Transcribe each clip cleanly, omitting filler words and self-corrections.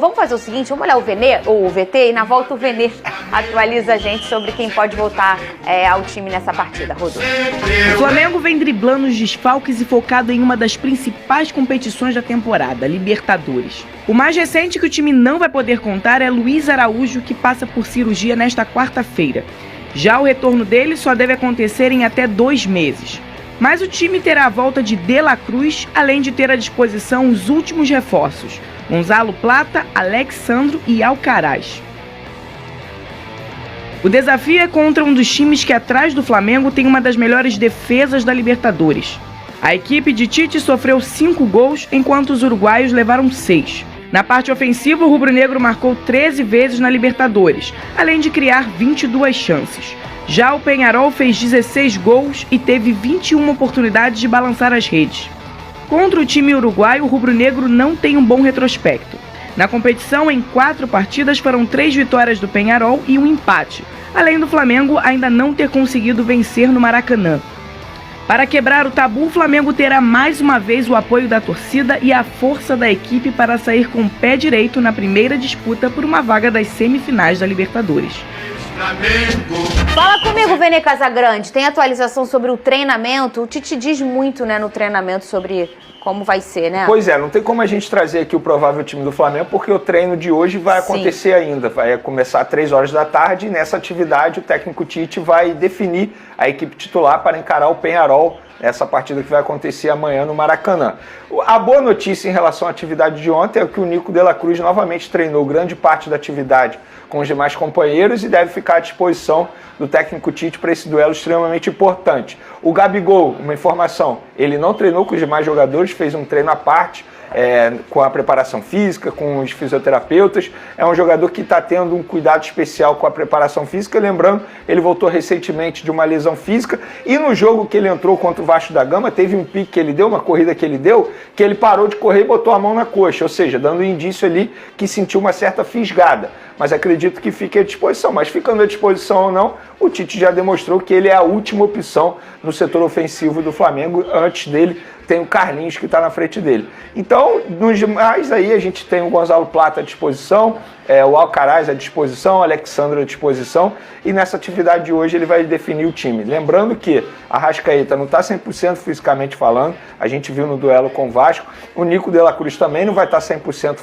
Vamos fazer o seguinte, vamos olhar o VT e na volta o Vene atualiza a gente sobre quem pode voltar ao time nessa partida. Rodolfo. O Flamengo vem driblando os desfalques e focado em uma das principais competições da temporada, Libertadores. O mais recente que o time não vai poder contar é Luiz Araújo, que passa por cirurgia nesta quarta-feira. Já o retorno dele só deve acontecer em até 2 meses. Mas o time terá a volta de De La Cruz, além de ter à disposição os últimos reforços: Gonzalo Plata, Alexandro e Alcaraz. O desafio é contra um dos times que, atrás do Flamengo, tem uma das melhores defesas da Libertadores. A equipe de Tite sofreu 5 gols, enquanto os uruguaios levaram 6. Na parte ofensiva, o rubro-negro marcou 13 vezes na Libertadores, além de criar 22 chances. Já o Peñarol fez 16 gols e teve 21 oportunidades de balançar as redes. Contra o time uruguaio, o rubro-negro não tem um bom retrospecto. Na competição, em 4 partidas, foram 3 vitórias do Peñarol e um empate, além do Flamengo ainda não ter conseguido vencer no Maracanã. Para quebrar o tabu, o Flamengo terá mais uma vez o apoio da torcida e a força da equipe para sair com o pé direito na primeira disputa por uma vaga das semifinais da Libertadores. Fala comigo, Vene Casagrande. Tem atualização sobre o treinamento? O Tite diz muito, né, no treinamento sobre como vai ser, né? Pois é, não tem como a gente trazer aqui o provável time do Flamengo, porque o treino de hoje vai acontecer ainda. Vai começar às 3 horas da tarde e nessa atividade o técnico Tite vai definir a equipe titular para encarar o Peñarol, essa partida que vai acontecer amanhã no Maracanã. A boa notícia em relação à atividade de ontem é que o Nico De La Cruz novamente treinou grande parte da atividade com os demais companheiros e deve ficar à disposição do técnico Tite para esse duelo extremamente importante. O Gabigol, uma informação, ele não treinou com os demais jogadores, fez um treino à parte, com a preparação física, com os fisioterapeutas. É um jogador que está tendo um cuidado especial com a preparação física. Lembrando, ele voltou recentemente de uma lesão física e no jogo que ele entrou contra o Vasco da Gama, teve um pique que ele deu, uma corrida que ele deu, que ele parou de correr e botou a mão na coxa, ou seja, dando um indício ali que sentiu uma certa fisgada. Mas acredito que fique à disposição. Mas ficando à disposição ou não, o Tite já demonstrou que ele é a última opção no setor ofensivo do Flamengo. Antes dele tem o Carlinhos que está na frente dele. Então, nos demais aí a gente tem o Gonzalo Plata à disposição, o Alcaraz à disposição, o Alexandro à disposição, e nessa atividade de hoje ele vai definir o time. Lembrando que a Arrascaeta não está 100% fisicamente falando, a gente viu no duelo com o Vasco, o Nico De La Cruz também não vai estar 100%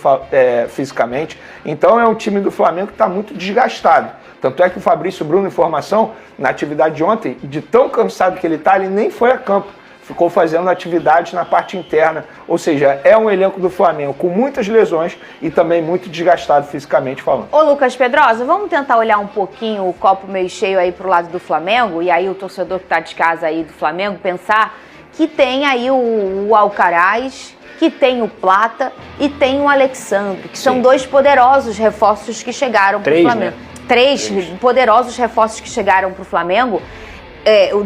fisicamente, então é um time do Flamengo que está muito desgastado. Tanto é que o Fabrício Bruno, informação, na atividade de ontem, de tão cansado que ele está, ele nem foi a campo. Ficou fazendo atividades na parte interna, ou seja, é um elenco do Flamengo com muitas lesões e também muito desgastado fisicamente falando. Ô Lucas Pedrosa, vamos tentar olhar um pouquinho o copo meio cheio aí pro lado do Flamengo, e aí o torcedor que tá de casa aí do Flamengo pensar que tem aí o Alcaraz, que tem o Plata e tem o Alexandre, que são 2 poderosos reforços que chegaram pro Flamengo. Né? 3 poderosos reforços que chegaram pro Flamengo.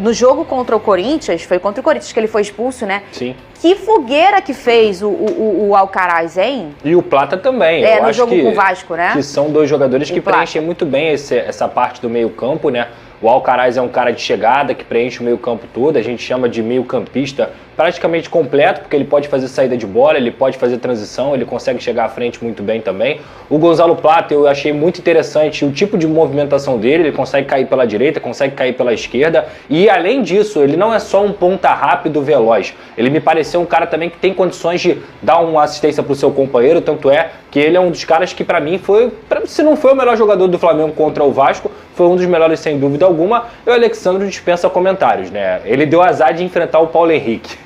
No jogo contra o Corinthians, foi contra o Corinthians que ele foi expulso, né? Sim. Que fogueira que fez o Alcaraz, hein? E o Plata também. Eu no jogo com o Vasco, né? Que são 2 jogadores que preenchem muito bem essa parte do meio campo, né? O Alcaraz é um cara de chegada que preenche o meio campo todo, a gente chama de meio campista praticamente completo, porque ele pode fazer saída de bola, ele pode fazer transição, ele consegue chegar à frente muito bem também. O Gonzalo Plata eu achei muito interessante o tipo de movimentação dele, ele consegue cair pela direita, consegue cair pela esquerda, e além disso, ele não é só um ponta rápido, veloz, ele me pareceu um cara também que tem condições de dar uma assistência para o seu companheiro, tanto é que ele é um dos caras que para mim foi, se não foi o melhor jogador do Flamengo contra o Vasco, foi um dos melhores sem dúvida alguma, e o Alexandre dispensa comentários, né? Ele deu azar de enfrentar o Paulo Henrique.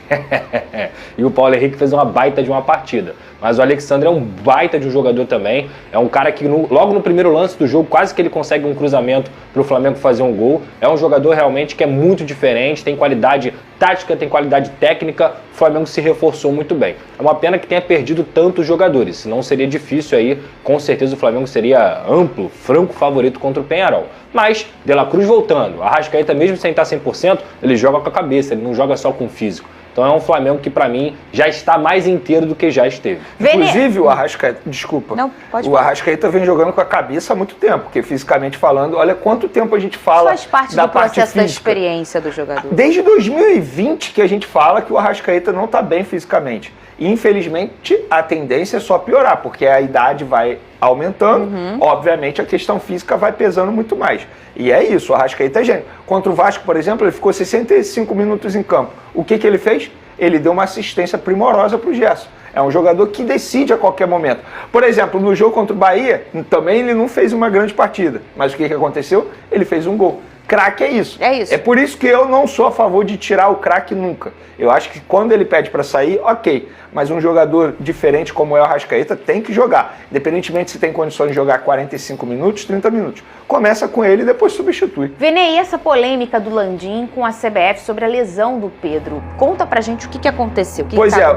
E o Paulo Henrique fez uma baita de uma partida. Mas o Alexandre é um baita de um jogador também. É um cara que logo no primeiro lance do jogo, quase que ele consegue um cruzamento para o Flamengo fazer um gol. É um jogador realmente que é muito diferente, tem qualidade tática, tem qualidade técnica. O Flamengo se reforçou muito bem. É uma pena que tenha perdido tantos jogadores, senão seria difícil aí. Com certeza o Flamengo seria amplo, franco favorito contra o Peñarol. Mas De La Cruz voltando, a Arrascaeta mesmo sem estar 100%, ele joga com a cabeça, ele não joga só com o físico. Então é um Flamengo que, pra mim, já está mais inteiro do que já esteve. Inclusive, o Arrascaeta... Desculpa. Não, pode o falar. Arrascaeta vem jogando com a cabeça há muito tempo, porque fisicamente falando, olha quanto tempo a gente fala faz parte da do processo parte da experiência do jogador. Desde 2020 que a gente fala que o Arrascaeta não está bem fisicamente. E, infelizmente, a tendência é só piorar, porque a idade vai aumentando, obviamente a questão física vai pesando muito mais. E é isso, o Arrascaeta é gênio. Contra o Vasco, por exemplo, ele ficou 65 minutos em campo. O que ele fez? Ele deu uma assistência primorosa para o Gerson. É um jogador que decide a qualquer momento. Por exemplo, no jogo contra o Bahia, também ele não fez uma grande partida. Mas o que aconteceu? Ele fez um gol. Craque é isso. É isso. É por isso que eu não sou a favor de tirar o craque nunca. Eu acho que quando ele pede para sair, ok. Mas um jogador diferente como é o Arrascaeta tem que jogar. Independentemente se tem condições de jogar 45 minutos, 30 minutos. Começa com ele e depois substitui. Vene, e essa polêmica do Landim com a CBF sobre a lesão do Pedro? Conta pra gente o que aconteceu.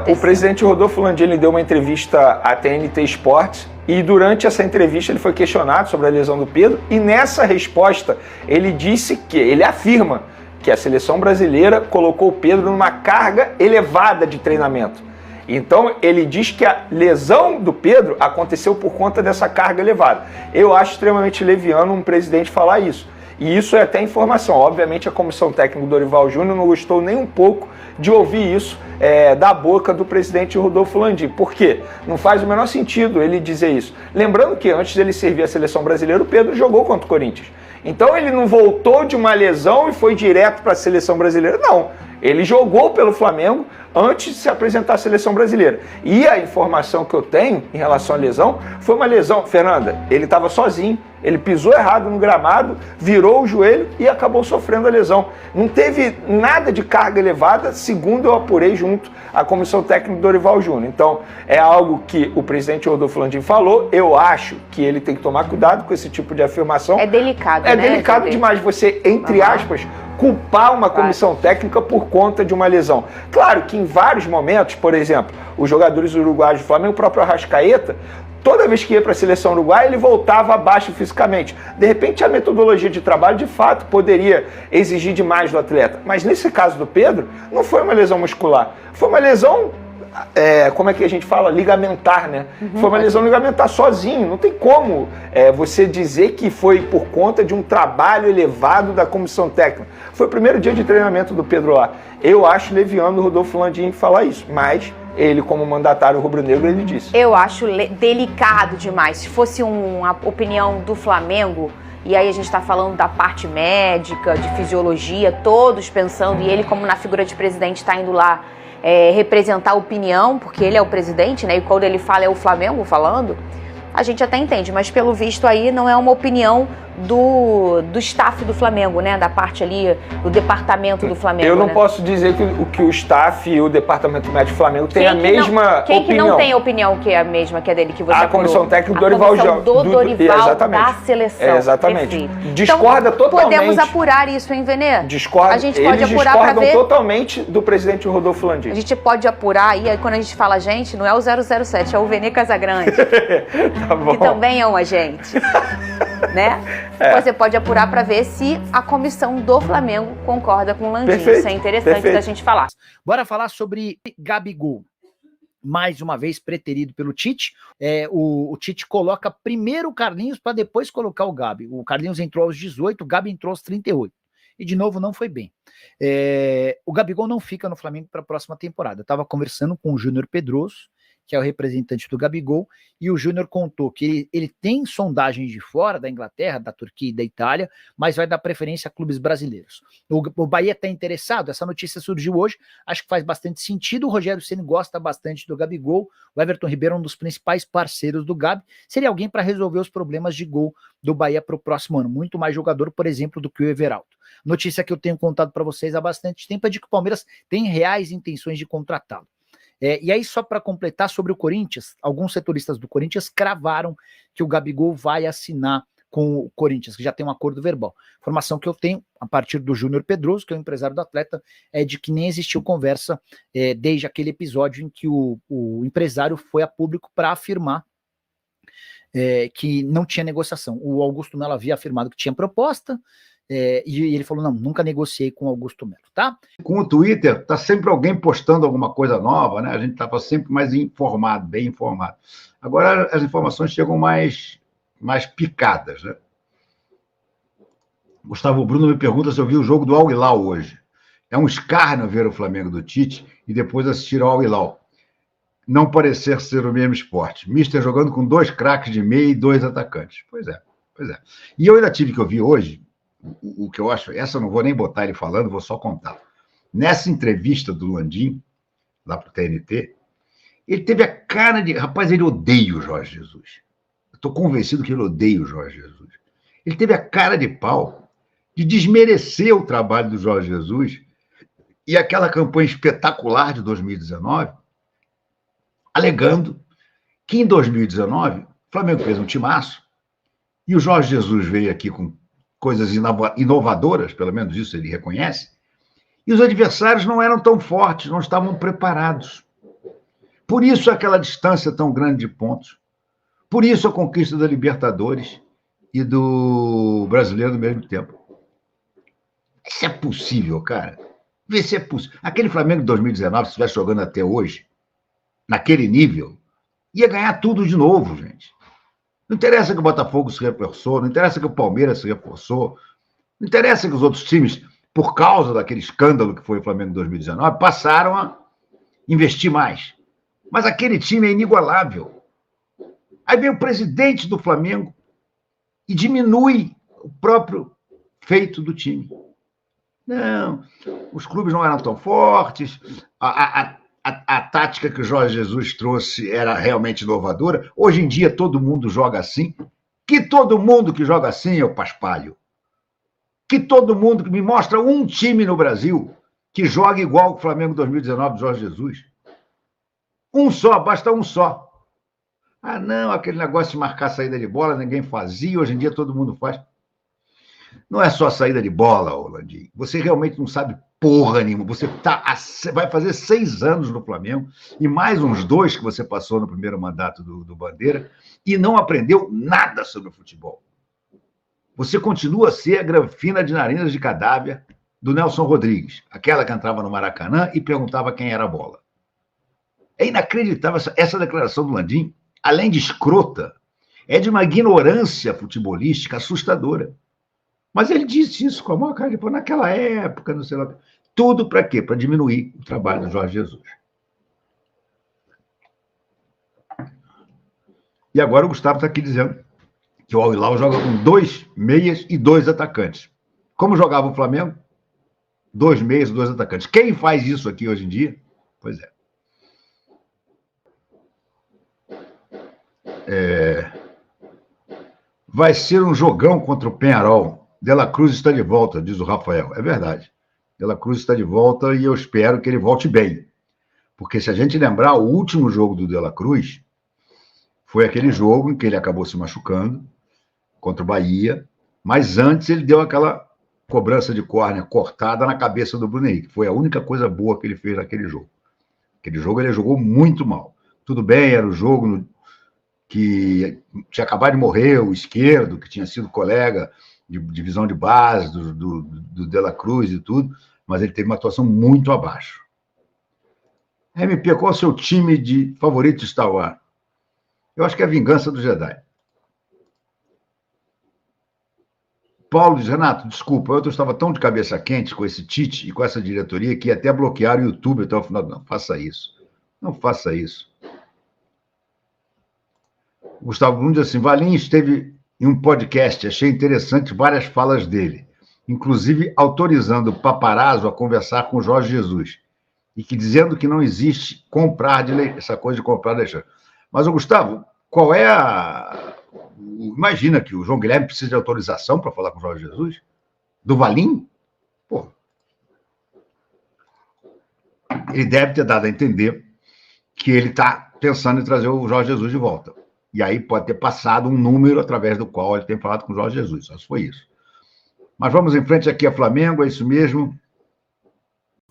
O presidente Rodolfo Landim ele deu uma entrevista à TNT Esportes e durante essa entrevista ele foi questionado sobre a lesão do Pedro e nessa resposta ele disse que, ele afirma que a seleção brasileira colocou o Pedro numa carga elevada de treinamento. Então, ele diz que a lesão do Pedro aconteceu por conta dessa carga elevada. Eu acho extremamente leviano um presidente falar isso. E isso é até informação. Obviamente, a comissão técnica do Dorival Júnior não gostou nem um pouco de ouvir isso da boca do presidente Rodolfo Landim. Por quê? Não faz o menor sentido ele dizer isso. Lembrando que antes dele servir a seleção brasileira, o Pedro jogou contra o Corinthians. Então, ele não voltou de uma lesão e foi direto para a seleção brasileira. Não. Ele jogou pelo Flamengo antes de se apresentar à seleção brasileira. E a informação que eu tenho em relação à lesão foi uma lesão, Fernanda, ele estava sozinho, ele pisou errado no gramado, virou o joelho e acabou sofrendo a lesão. Não teve nada de carga elevada, segundo eu apurei junto à comissão técnica do Dorival Júnior. Então, é algo que o presidente Rodolfo Landim falou, eu acho que ele tem que tomar cuidado com esse tipo de afirmação. É delicado, né? É delicado demais você, entre aspas, culpar uma comissão técnica por conta de uma lesão. Claro que em vários momentos, por exemplo, os jogadores uruguaios do Flamengo, o próprio Arrascaeta, toda vez que ia para a seleção uruguaia, ele voltava abaixo fisicamente. De repente, a metodologia de trabalho, de fato, poderia exigir demais do atleta. Mas nesse caso do Pedro, não foi uma lesão muscular. Foi uma lesão, como é que a gente fala? Ligamentar, né? Foi uma lesão ligamentar sozinho. Não tem como você dizer que foi por conta de um trabalho elevado da comissão técnica. Foi o primeiro dia de treinamento do Pedro lá. Eu acho leviano o Rodolfo Landim falar isso, mas ele, como mandatário rubro-negro, ele disse. Eu acho delicado demais. Se fosse uma opinião do Flamengo, e aí a gente está falando da parte médica, de fisiologia, todos pensando, e ele, como na figura de presidente, está indo lá representar a opinião, porque ele é o presidente, né? E quando ele fala é o Flamengo falando, a gente até entende, mas pelo visto aí não é uma opinião do staff do Flamengo, né? Da parte ali, do departamento do Flamengo. Eu não né? posso dizer que o staff e o departamento médico do Flamengo tem a mesma opinião. Quem que não tem opinião que é a mesma, que é dele, que você A comissão técnica do Dorival Júnior. Do Dorival da seleção. Exatamente. Perfeito. Discorda então, totalmente. Podemos apurar isso, hein, Venê? Discorda. A gente pode apurar para ver. Totalmente do presidente Rodolfo Landim. A gente pode apurar, e aí quando a gente fala gente, não é o 007, é o Venê Casagrande. Tá bom. Que também ama a gente. Né? Você pode apurar para ver se a comissão do Flamengo concorda com o Landim. Perfeito, isso é interessante da gente falar. Bora falar sobre Gabigol. Mais uma vez preterido pelo Tite. O Tite coloca primeiro o Carlinhos para depois colocar o Gabi. O Carlinhos entrou aos 18, o Gabi entrou aos 38. E de novo não foi bem. O Gabigol não fica no Flamengo para a próxima temporada. Eu estava conversando com o Júnior Pedroso, que é o representante do Gabigol, e o Júnior contou que ele tem sondagens de fora, da Inglaterra, da Turquia e da Itália, mas vai dar preferência a clubes brasileiros. O Bahia está interessado, essa notícia surgiu hoje, acho que faz bastante sentido, o Rogério Ceni gosta bastante do Gabigol, o Everton Ribeiro é um dos principais parceiros do Gabi, seria alguém para resolver os problemas de gol do Bahia para o próximo ano, muito mais jogador, por exemplo, do que o Everaldo. Notícia que eu tenho contado para vocês há bastante tempo é de que o Palmeiras tem reais intenções de contratá-lo. E aí, só para completar sobre o Corinthians, alguns setoristas do Corinthians cravaram que o Gabigol vai assinar com o Corinthians, que já tem um acordo verbal. Informação que eu tenho, a partir do Júnior Pedroso, que é o empresário do atleta, é de que nem existiu conversa desde aquele episódio em que o empresário foi a público para afirmar que não tinha negociação. O Augusto Melo havia afirmado que tinha proposta, e ele falou, não, nunca negociei com o Augusto Melo, tá? Com o Twitter, tá sempre alguém postando alguma coisa nova, né? A gente estava sempre mais informado, bem informado. Agora as informações chegam mais picadas, né? Gustavo Bruno me pergunta se eu vi o jogo do Al Hilal hoje. É um escárnio ver o Flamengo do Tite e depois assistir ao Al Hilal. não parecer ser o mesmo esporte. Mister jogando com 2 craques de meia e 2 atacantes. Pois é. E eu ainda tive que ouvir hoje, o que eu acho, essa eu não vou nem botar ele falando, vou só contar. Nessa entrevista do Landim, lá pro TNT, ele teve a cara de... Rapaz, ele odeia o Jorge Jesus. Estou convencido que ele odeia o Jorge Jesus. Ele teve a cara de pau de desmerecer o trabalho do Jorge Jesus e aquela campanha espetacular de 2019, alegando que em 2019 o Flamengo fez um timaço e o Jorge Jesus veio aqui com coisas inovadoras, pelo menos isso ele reconhece, e os adversários não eram tão fortes, não estavam preparados. Por isso aquela distância tão grande de pontos. Por isso a conquista da Libertadores e do Brasileiro ao mesmo tempo. Isso é possível, cara. Vê se é possível. Aquele Flamengo de 2019, se estivesse jogando até hoje, naquele nível, ia ganhar tudo de novo, gente. Não interessa que o Botafogo se reforçou, não interessa que o Palmeiras se reforçou, não interessa que os outros times, por causa daquele escândalo que foi o Flamengo em 2019, passaram a investir mais. Mas aquele time é inigualável. Aí vem o presidente do Flamengo e diminui o próprio feito do time. Não, os clubes não eram tão fortes, a tática que o Jorge Jesus trouxe era realmente inovadora. Hoje em dia todo mundo joga assim. Que todo mundo que joga assim é o paspalho. Que todo mundo que me mostra um time no Brasil que joga igual o Flamengo 2019 do Jorge Jesus. Um só, basta um só. Ah, não, aquele negócio de marcar saída de bola, ninguém fazia, hoje em dia todo mundo faz. Não é só saída de bola, Landim. Você realmente não sabe porra nenhuma. Você vai fazer 6 anos no Flamengo e mais uns 2 que você passou no primeiro mandato do Bandeira e não aprendeu nada sobre o futebol. Você continua a ser a granfina de narinas de cadáver do Nelson Rodrigues, aquela que entrava no Maracanã e perguntava quem era a bola. É inacreditável essa declaração do Landim, além de escrota, é de uma ignorância futebolística assustadora. Mas ele disse isso com a maior cara de pau, naquela época, não sei lá. Tudo para quê? Para diminuir o trabalho do Jorge Jesus. E agora o Gustavo está aqui dizendo que o Al Hilal joga com 2 meias e 2 atacantes. Como jogava o Flamengo? 2 meias e 2 atacantes. Quem faz isso aqui hoje em dia? Pois é. Vai ser um jogão contra o Peñarol. De La Cruz está de volta, diz o Rafael. É verdade. De La Cruz está de volta e eu espero que ele volte bem. Porque se a gente lembrar, o último jogo do De La Cruz foi aquele jogo em que ele acabou se machucando contra o Bahia, mas antes ele deu aquela cobrança de córnea cortada na cabeça do Bruno Henrique. Foi a única coisa boa que ele fez naquele jogo. Aquele jogo ele jogou muito mal. Tudo bem, era o jogo que tinha acabado de morrer o Esquerdo, que tinha sido colega de divisão de base do De La Cruz e tudo, mas ele teve uma atuação muito abaixo. MP, qual é o seu time de favorito de Star Wars? Eu acho que é a Vingança do Jedi. Paulo diz, Renato, desculpa, eu estava tão de cabeça quente com esse Tite e com essa diretoria que ia até bloquear o YouTube até o final. Não, faça isso. Não faça isso. Gustavo Bruno diz assim, Valim esteve em um podcast, achei interessante várias falas dele, inclusive autorizando o Paparazzo a conversar com o Jorge Jesus, e que dizendo que não existe essa coisa de comprar de Alexandre. Mas, Gustavo, qual é a... Imagina que o João Guilherme precisa de autorização para falar com o Jorge Jesus? Do Valim? Pô. Ele deve ter dado a entender que ele está pensando em trazer o Jorge Jesus de volta. E aí pode ter passado um número através do qual ele tem falado com o Jorge Jesus. Só se foi isso. Mas vamos em frente aqui a Flamengo, é isso mesmo.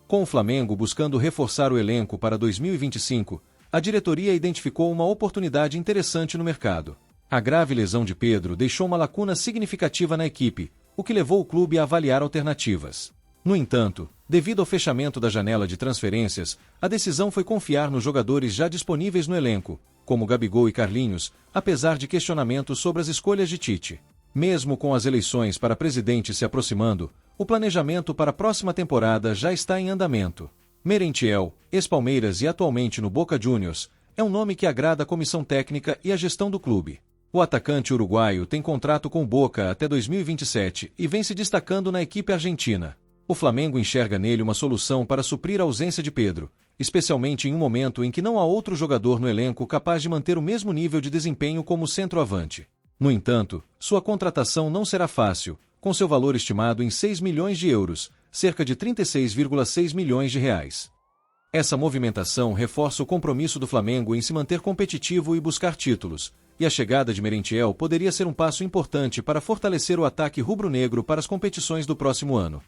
Com o Flamengo buscando reforçar o elenco para 2025, a diretoria identificou uma oportunidade interessante no mercado. A grave lesão de Pedro deixou uma lacuna significativa na equipe, o que levou o clube a avaliar alternativas. No entanto, devido ao fechamento da janela de transferências, a decisão foi confiar nos jogadores já disponíveis no elenco, como Gabigol e Carlinhos, apesar de questionamentos sobre as escolhas de Tite. Mesmo com as eleições para presidente se aproximando, o planejamento para a próxima temporada já está em andamento. Merentiel, ex-Palmeiras e atualmente no Boca Juniors, é um nome que agrada a comissão técnica e a gestão do clube. O atacante uruguaio tem contrato com Boca até 2027 e vem se destacando na equipe argentina. O Flamengo enxerga nele uma solução para suprir a ausência de Pedro, especialmente em um momento em que não há outro jogador no elenco capaz de manter o mesmo nível de desempenho como centroavante. No entanto, sua contratação não será fácil, com seu valor estimado em 6 milhões de euros, cerca de 36,6 milhões de reais. Essa movimentação reforça o compromisso do Flamengo em se manter competitivo e buscar títulos, e a chegada de Merentiel poderia ser um passo importante para fortalecer o ataque rubro-negro para as competições do próximo ano.